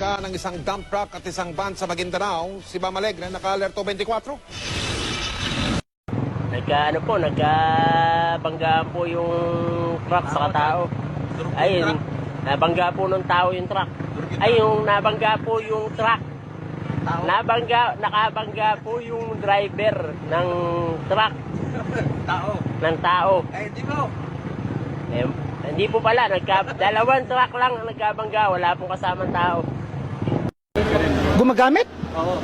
Nabangga ng isang dump truck at isang van sa Maguindanao, si Ma'am Alegre, naka-alerto 24. Nagkabanggaan po yung truck sa tao. Ay, nabangga po ng tao yung truck. Ay, yung nabangga po yung truck. Nakabangga po yung driver ng truck. Ng tao. Eh, di mo. Hindi po pala, dalawang truck lang ang nagkabangga, wala pong kasamang tao. Gumagamit? Oo.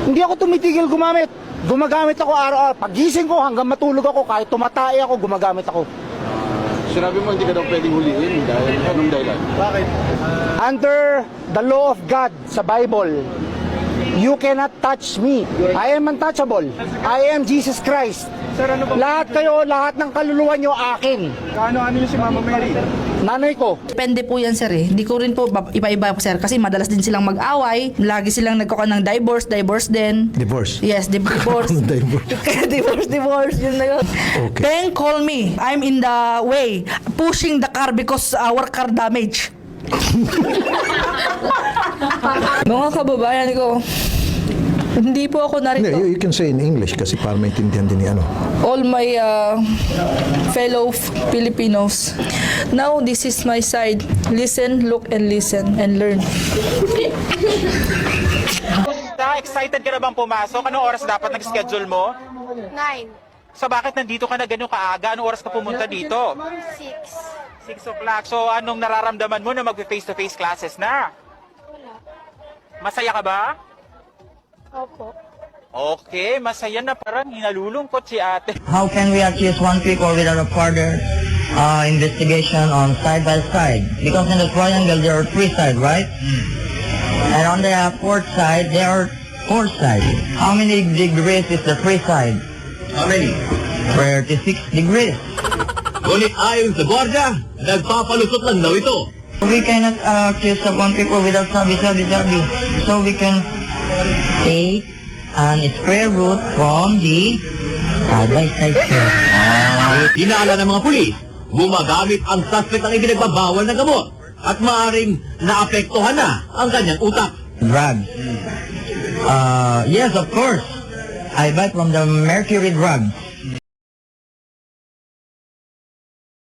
Hindi ako tumitigil gumamit. Gumagamit ako araw-araw. Pagising ko hanggang matulog ako, kahit tumatay ako, gumagamit ako. Sinabi mo hindi ka daw pwedeng huliin dahil anong dahilan? Bakit? Under the law of God sa Bible, you cannot touch me. I am untouchable. I am Jesus Christ. Sir, ano ba? Lahat kayo, lahat ng kaluluwa nyo akin. Ano yung si Mama Mary? Nanay ko. Depende po yan, sir eh. Hindi ko rin po iba-iba po, sir. Kasi madalas din silang mag-away. Lagi silang nagkukuha ng divorce din. Divorce? Yes, divorce. divorce. Yun na yun. Okay. Then call me. I'm in the way. Pushing the car because our car damage. Mga kababayan ko, hindi po ako narito. You can say in English kasi para maintindihan din ni ano. All my fellow Filipinos. Now, this is my side. Listen, look, and listen, and learn. Excited ka na bang pumasok? Anong oras dapat nag-schedule mo? 9, So bakit nandito ka na ganyan kaaga? Anong oras ka pumunta dito? 6. 6 o'clock. So anong nararamdaman mo na mag-face-to-face classes na? Wala. Masaya ka ba? Opo. Okay, masaya na. Parang hinalulungkot si ate. How can we accuse one people without a further investigation on side by side? Because in the triangle there are 3 sides, right? And on the 4th side there are 4 sides. How many degrees is the 3 side? How many? 36 degrees. Ngunit ayon sa gwardiya, nagpapalusot lang daw ito. We cannot accuse of one people without sabi. So we can take an square root from the side by side. Hinala ng mga pulis, gumagamit ang suspect ng ipinagbabawal na gamot at maaaring naapektuhan na ang kanyang utak. Drugs. Yes, of course. I buy from the mercury drugs.